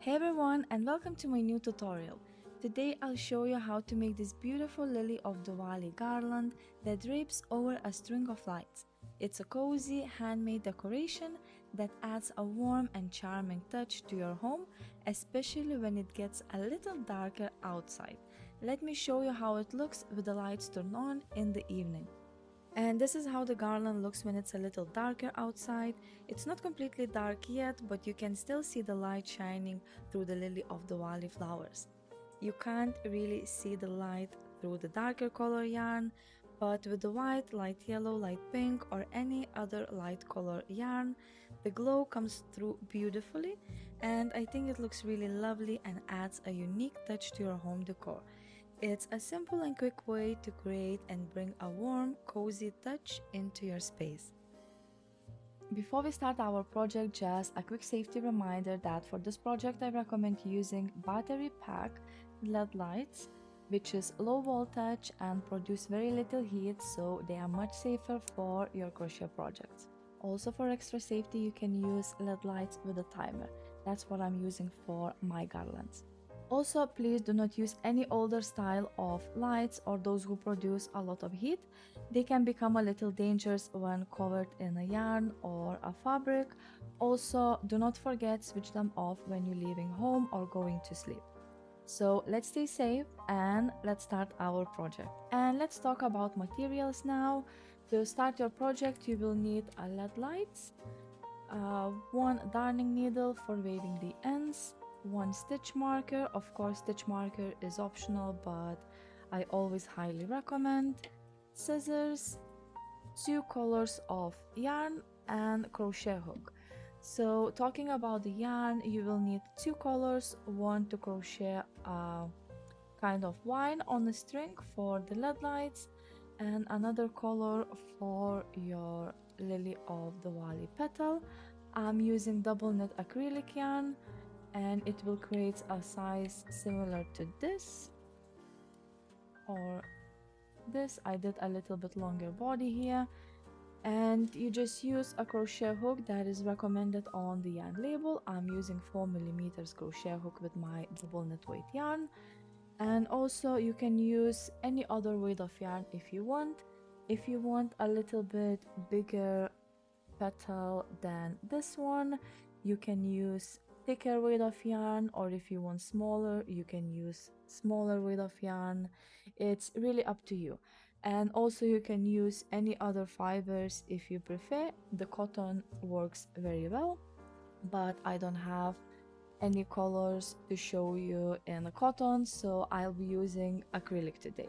Hey everyone, and welcome to my new tutorial. Today I'll show you how to make this beautiful lily of the valley garland that drapes over a string of lights. It's a cozy handmade decoration that adds a warm and charming touch to your home, especially when it gets a little darker outside. Let me show you how it looks with the lights turned on in the evening. And this is how the garland looks when it's a little darker outside. It's not completely dark yet, but you can still see the light shining through the lily of the valley flowers. You can't really see the light through the darker color yarn, but with the white, light yellow, light pink, or any other light color yarn, the glow comes through beautifully, and I think it looks really lovely and adds a unique touch to your home decor. It's a simple and quick way to create and bring a warm, cozy touch into your space. Before we start our project, just a quick safety reminder that for this project I recommend using battery pack LED lights, which is low voltage and produce very little heat, so they are much safer for your crochet projects. Also, for extra safety, you can use LED lights with a timer. That's what I'm using for my garlands. Also, please do not use any older style of lights or those who produce a lot of heat. They can become a little dangerous when covered in a yarn or a fabric. Also, do not forget switch them off when you're leaving home or going to sleep. So let's stay safe and let's start our project. And let's talk about materials now. To start your project, you will need a LED lights, one darning needle for waving the ends, one stitch marker. Of course, stitch marker is optional, but I always highly recommend. Scissors, two colors of yarn, and crochet hook. So talking about the yarn, you will need two colors, one to crochet a kind of vine on the string for the LED lights, and another color for your lily of the valley petal. I'm using double knit acrylic yarn, and it will create a size similar to this or this. I did a little bit longer body here, and you just use a crochet hook that is recommended on the yarn label. I'm using 4mm crochet hook with my double knit weight yarn, and also you can use any other weight of yarn if you want. If you want a little bit bigger petal than this one, you can use thicker weight of yarn, or if you want smaller, you can use smaller weight of yarn. It's really up to you. And also you can use any other fibers if you prefer. The cotton works very well, but I don't have any colors to show you in the cotton, so I'll be using acrylic today.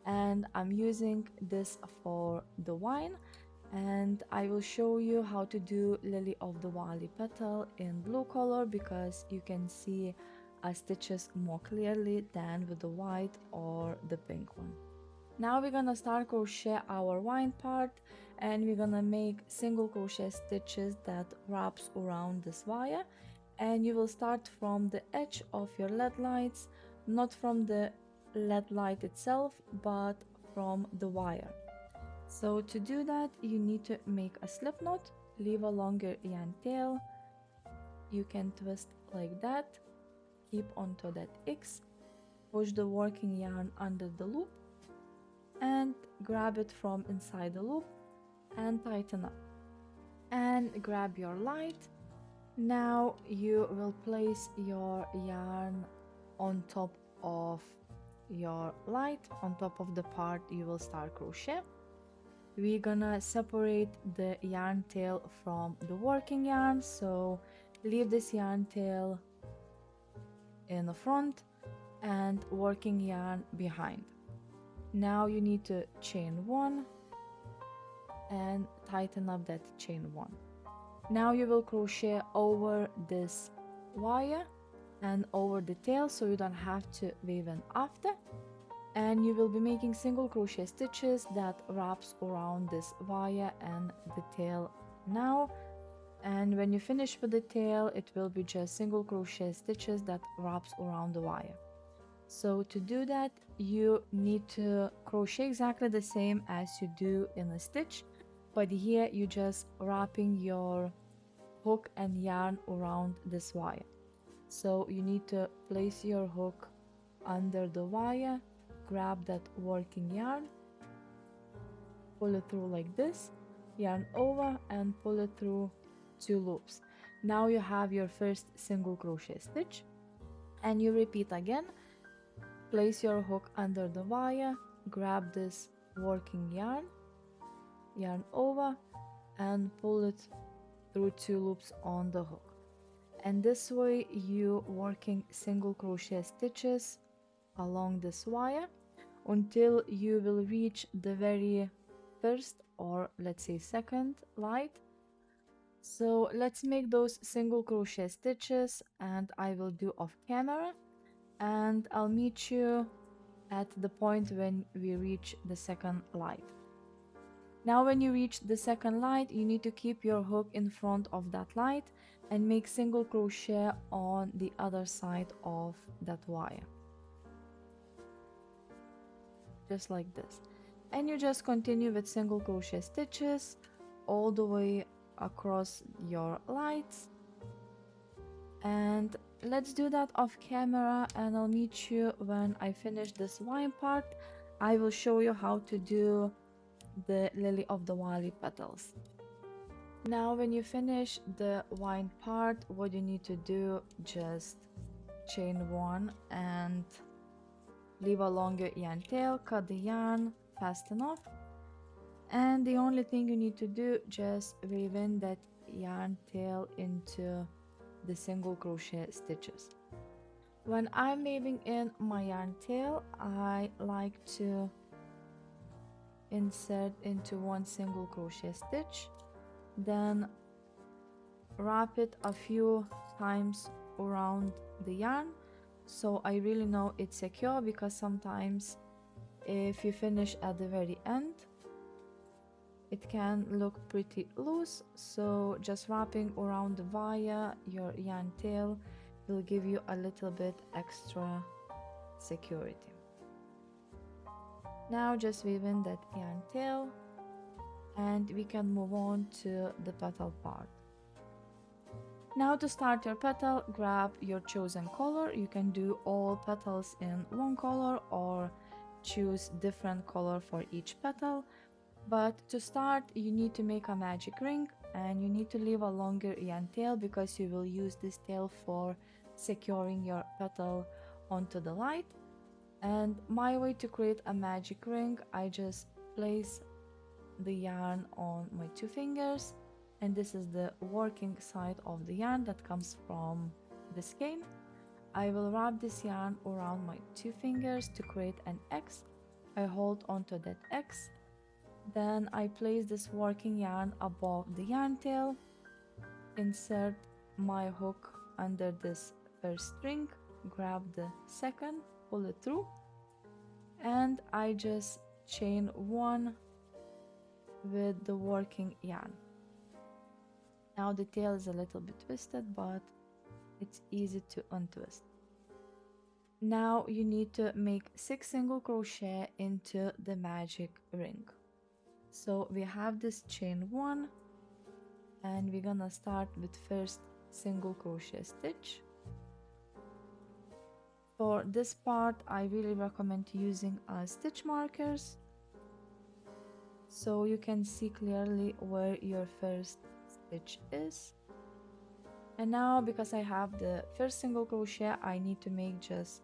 And I'm using this for the wine, and I will show you how to do lily of the valley petal in blue color because you can see stitches more clearly than with the white or the pink one. Now we're gonna start crochet our vine part, and we're gonna make single crochet stitches that wraps around this wire, and you will start from the edge of your LED lights, not from the LED light itself, but from the wire. So to do that, you need to make a slip knot, leave a longer yarn tail. You can twist like that, keep onto that X, push the working yarn under the loop, and grab it from inside the loop and tighten up. And grab your light. Now you will place your yarn on top of your light, on top of the part you will start crochet. We're gonna separate the yarn tail from the working yarn, so leave this yarn tail in the front and working yarn behind. Now you need to chain one and tighten up that chain one. Now you will crochet over this wire and over the tail, so you don't have to weave in after. And you will be making single crochet stitches that wraps around this wire and the tail now. And when you finish with the tail, it will be just single crochet stitches that wraps around the wire. So to do that, you need to crochet exactly the same as you do in a stitch, but here you just wrapping your hook and yarn around this wire. So you need to place your hook under the wire, grab that working yarn, pull it through like this, yarn over and pull it through 2 loops. Now you have your first single crochet stitch, and you repeat again. Place your hook under the wire, grab this working yarn, yarn over and pull it through 2 loops on the hook. And this way you working single crochet stitches along this wire until you will reach the very first, or let's say second light. So let's make those single crochet stitches, and I will do off camera, and I'll meet you at the point when we reach the second light. Now when you reach the second light, you need to keep your hook in front of that light and make single crochet on the other side of that wire, just like this. And you just continue with single crochet stitches all the way across your lights. And let's do that off camera, and I'll meet you when I finish this vine part. I will show you how to do the lily of the valley petals. Now when you finish the vine part, what you need to do, just chain 1 and leave a longer yarn tail, cut the yarn fast enough, and the only thing you need to do, just weave in that yarn tail into the single crochet stitches. When I'm weaving in my yarn tail, I like to insert into 1 single crochet stitch, then wrap it a few times around the yarn so I really know it's secure, because sometimes if you finish at the very end it can look pretty loose. So just wrapping around the wire your yarn tail will give you a little bit extra security. Now just weave in that yarn tail and we can move on to the petal part. Now to start your petal, grab your chosen color. You can do all petals in one color or choose different color for each petal. But to start, you need to make a magic ring, and you need to leave a longer yarn tail because you will use this tail for securing your petal onto the light. And my way to create a magic ring, I just place the yarn on my 2 fingers, and this is the working side of the yarn that comes from the skein. I will wrap this yarn around my 2 fingers to create an X. I hold onto that X, then I place this working yarn above the yarn tail, insert my hook under this first string, grab the second, pull it through, and I just chain 1 with the working yarn. Now the tail is a little bit twisted, but it's easy to untwist. Now you need to make 6 single crochet into the magic ring. So we have this chain 1, and we're gonna start with first single crochet stitch. For this part, I really recommend using stitch markers so you can see clearly where your first stitch is. And now, because I have the first single crochet, I need to make just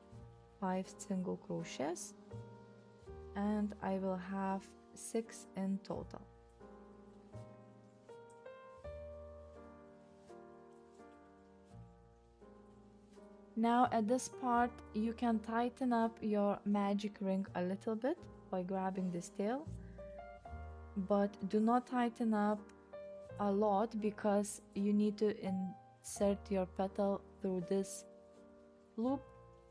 5 single crochets, and I will have 6 in total. Now at this part, you can tighten up your magic ring a little bit by grabbing this tail, but do not tighten up a lot because you need to insert your petal through this loop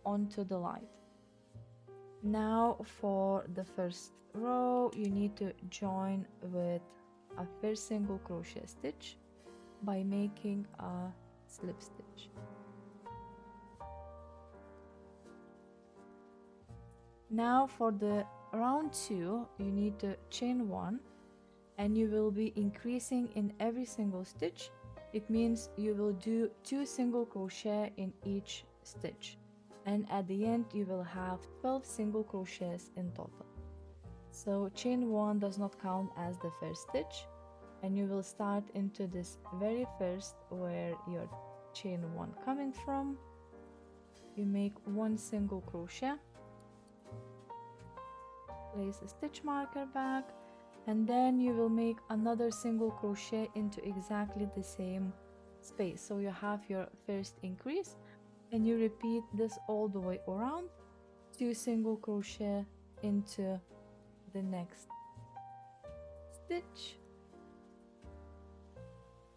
onto the light. Now for the first row, you need to join with a first single crochet stitch by making a slip stitch. Now for the round 2, you need to chain 1, and you will be increasing in every single stitch. it means you will do 2 single crochet in each stitch, and at the end you will have 12 single crochets in total. So chain 1 does not count as the first stitch, and you will start into this very first where your chain 1 coming from. You make 1 single crochet, place a stitch marker back, and then you will make another single crochet into exactly the same space. So you have your first increase, and you repeat this all the way around, 2 single crochet into the next stitch,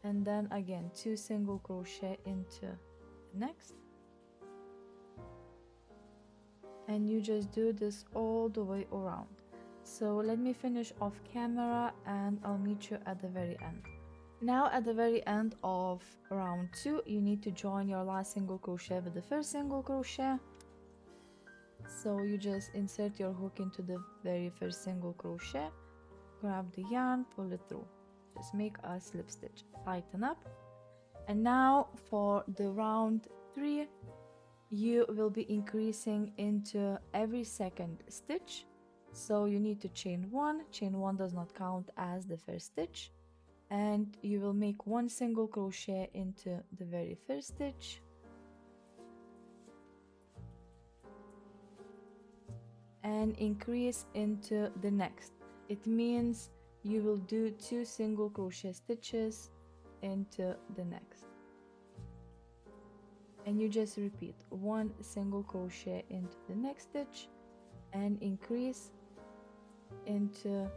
and then again 2 single crochet into the next, and you just do this all the way around. So let me finish off camera and I'll meet you at the very end. Now at the very end of round 2, you need to join your last single crochet with the first single crochet. So you just insert your hook into the very first single crochet, grab the yarn, pull it through, just make a slip stitch, tighten up. And now for the round 3, you will be increasing into every second stitch. So you need to chain 1. Chain 1 does not count as the first stitch, and you will make 1 single crochet into the very first stitch, and increase into the next. It means you will do 2 single crochet stitches into the next, and you just repeat 1 single crochet into the next stitch and increase into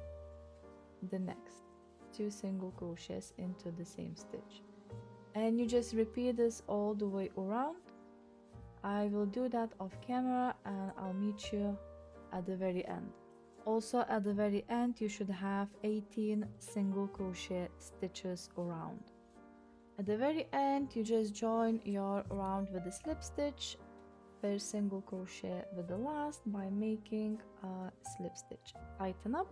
the next, 2 single crochets into the same stitch, and you just repeat this all the way around. I will do that off camera and I'll meet you at the very end. Also at the very end you should have 18 single crochet stitches around. At the very end you just join your round with a slip stitch, first single crochet with the last by making a slip stitch, tighten up.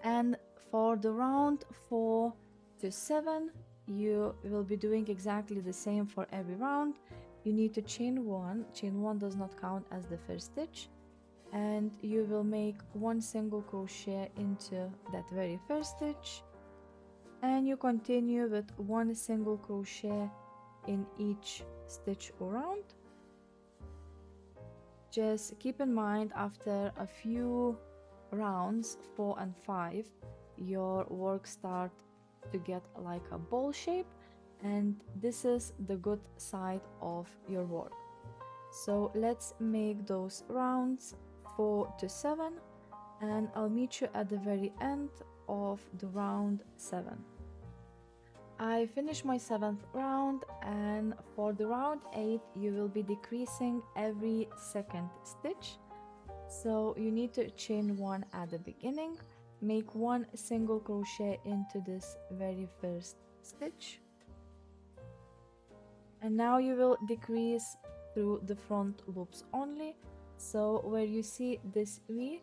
And for the round 4 to 7 you will be doing exactly the same for every round. You need to chain 1. Chain 1 does not count as the first stitch, and you will make 1 single crochet into that very first stitch, and you continue with 1 single crochet in each stitch around. Just keep in mind, after a few rounds 4 and 5 your work start to get like a ball shape, and this is the good side of your work. So let's make those rounds 4 to 7, and I'll meet you at the very end of the round 7. I finished my 7th round, and for the round 8 you will be decreasing every second stitch. So you need to chain 1 at the beginning, make 1 single crochet into this very first stitch, and now you will decrease through the front loops only. So where you see this V,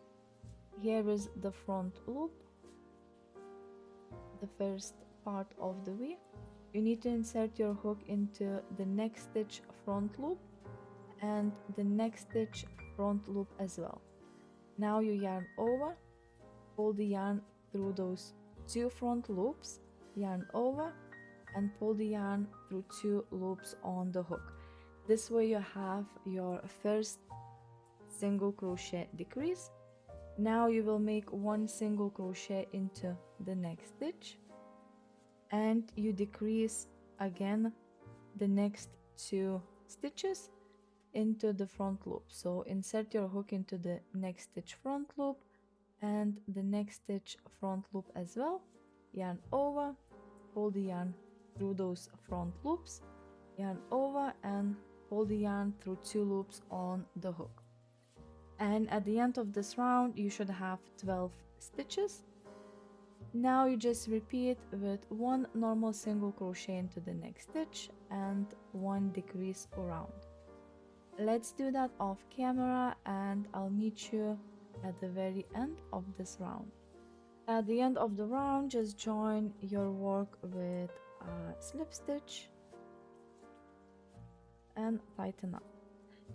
here is the front loop, the first part of the V. You need to insert your hook into the next stitch front loop and the next stitch front loop as well. Now you yarn over, pull the yarn through those 2 front loops, yarn over, and pull the yarn through 2 loops on the hook. This way you have your first single crochet decrease. Now you will make 1 single crochet into the next stitch, and you decrease again the next 2 stitches into the front loop. So insert your hook into the next stitch front loop and the next stitch front loop as well, yarn over, pull the yarn through those front loops, yarn over, and pull the yarn through 2 loops on the hook. And at the end of this round you should have 12 stitches. Now you just repeat with 1 normal single crochet into the next stitch and 1 decrease around. Let's do that off camera and I'll meet you at the very end of this round. At the end of the round, just join your work with a slip stitch and tighten up.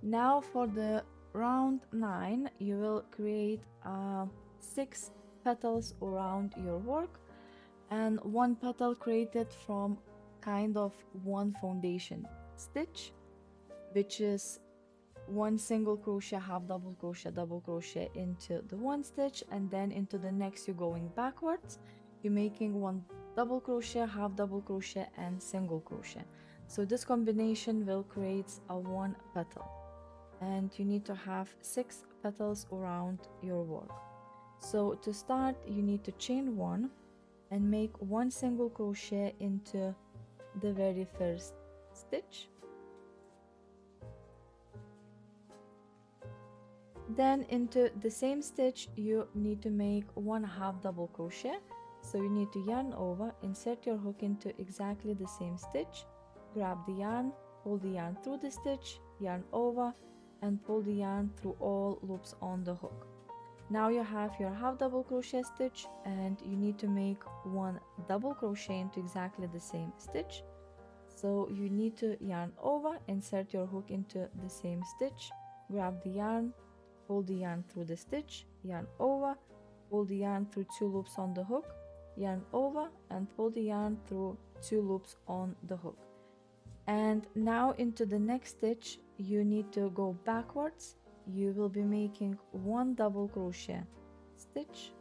Now for the round 9, you will create 6 petals around your work, and one petal created from kind of one foundation stitch, which is one single crochet, half double crochet into the one stitch, and then into the next you're going backwards, you're making one double crochet, half double crochet, and single crochet. So this combination will create a one petal, and you need to have 6 petals around your work. So to start, you need to chain 1 and make one single crochet into the very first stitch. Then into the same stitch you need to make one half double crochet. So you need to yarn over, insert your hook into exactly the same stitch, grab the yarn, pull the yarn through the stitch, yarn over, and pull the yarn through all loops on the hook. Now you have your half double crochet stitch, and you need to make one double crochet into exactly the same stitch. So you need to yarn over, insert your hook into the same stitch, grab the yarn, pull the yarn through the stitch, yarn over, pull the yarn through 2 loops on the hook, yarn over, and pull the yarn through 2 loops on the hook. And now into the next stitch you need to go backwards. You will be making one double crochet stitch,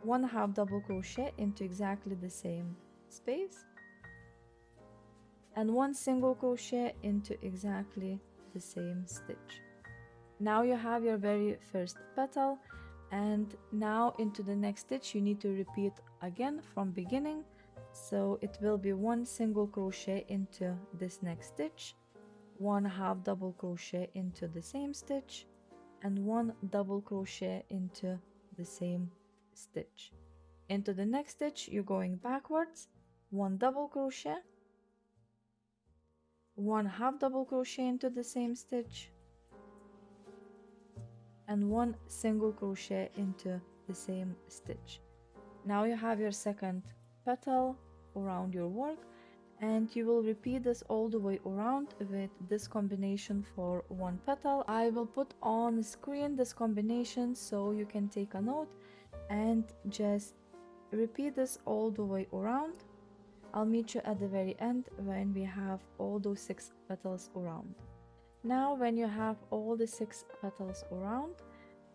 one half double crochet into exactly the same space, and one single crochet into exactly the same stitch. Now you have your very first petal, and now into the next stitch you need to repeat again from beginning. So it will be one single crochet into this next stitch, one half double crochet into the same stitch, and one double crochet into the same stitch. Into the next stitch you're going backwards, one double crochet, one half double crochet into the same stitch, and one single crochet into the same stitch. Now you have your second petal around your work, and you will repeat this all the way around with this combination for one petal. I will put on the screen this combination so you can take a note and just repeat this all the way around. I'll meet you at the very end when we have all those 6 petals around. Now when you have all the 6 petals around,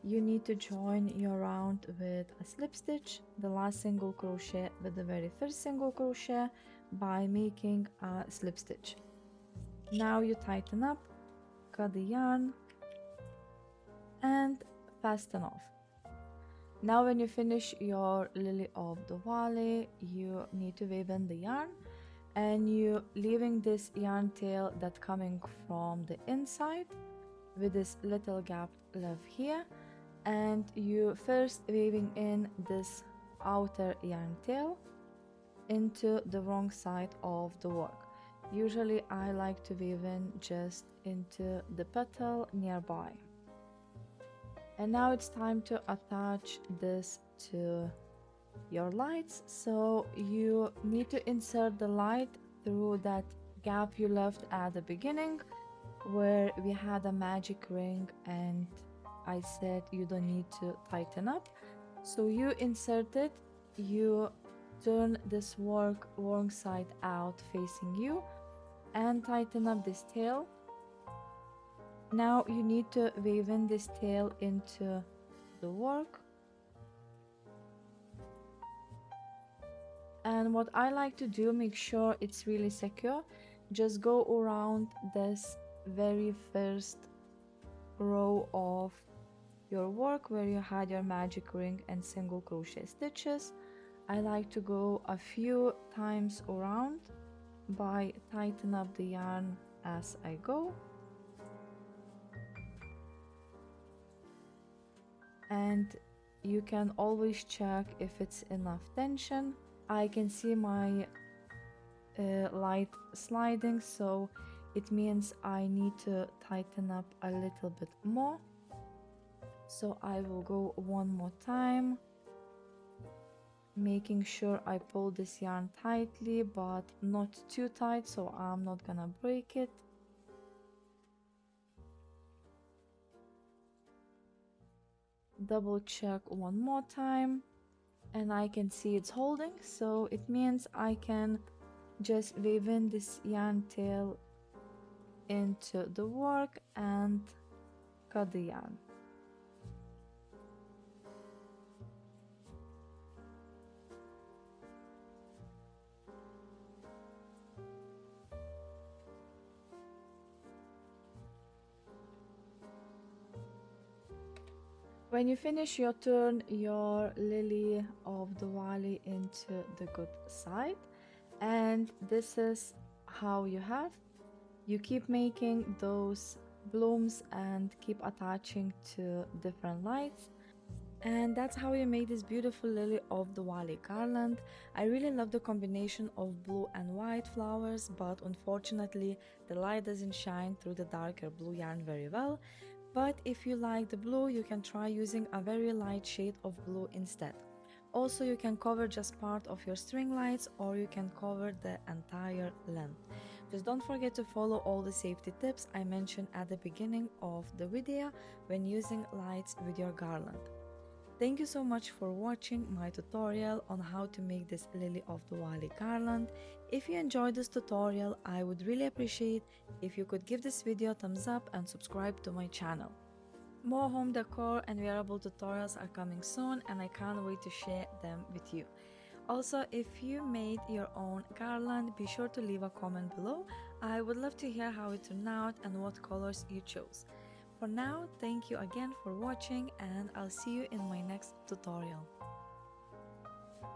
you need to join your round with a slip stitch, the last single crochet with the very first single crochet by making a slip stitch. Now you tighten up, cut the yarn, and fasten off. Now when you finish your lily of the valley, you need to weave in the yarn, and you leaving this yarn tail that coming from the inside with this little gap left here, and you first weaving in this outer yarn tail into the wrong side of the work. Usually I like to weave in just into the petal nearby. And now it's time to attach this to your lights. So you need to insert the light through that gap you left at the beginning where we had a magic ring and I said you don't need to tighten up. So you insert it, you turn this work wrong side out facing you and tighten up this tail. Now you need to weave in this tail into the work. And what I like to do, make sure it's really secure, just go around this very first row of your work where you had your magic ring and single crochet stitches. I like to go a few times around by tightening up the yarn as I go. And you can always check if it's enough tension. I can see my light sliding, so it means I need to tighten up a little bit more. So I will go one more time making sure I pull this yarn tightly but not too tight so I'm not gonna break it. Double check one more time and I can see it's holding, so it means I can just weave in this yarn tail into the work and cut the yarn. When you finish your turn your lily of Diwali into the good side, and this is how you have. You keep making those blooms and keep attaching to different lights. And that's how you made this beautiful lily of Diwali garland. I really love the combination of blue and white flowers, but unfortunately the light doesn't shine through the darker blue yarn very well. But if you like the blue, you can try using a very light shade of blue instead. Also, you can cover just part of your string lights or you can cover the entire length. Just don't forget to follow all the safety tips I mentioned at the beginning of the video when using lights with your garland. Thank you so much for watching my tutorial on how to make this Lily of Diwali garland. If you enjoyed this tutorial, I would really appreciate if you could give this video a thumbs up and subscribe to my channel. More home decor and wearable tutorials are coming soon and I can't wait to share them with you. Also, if you made your own garland, be sure to leave a comment below. I would love to hear how it turned out and what colors you chose. For now, thank you again for watching and I'll see you in my next tutorial.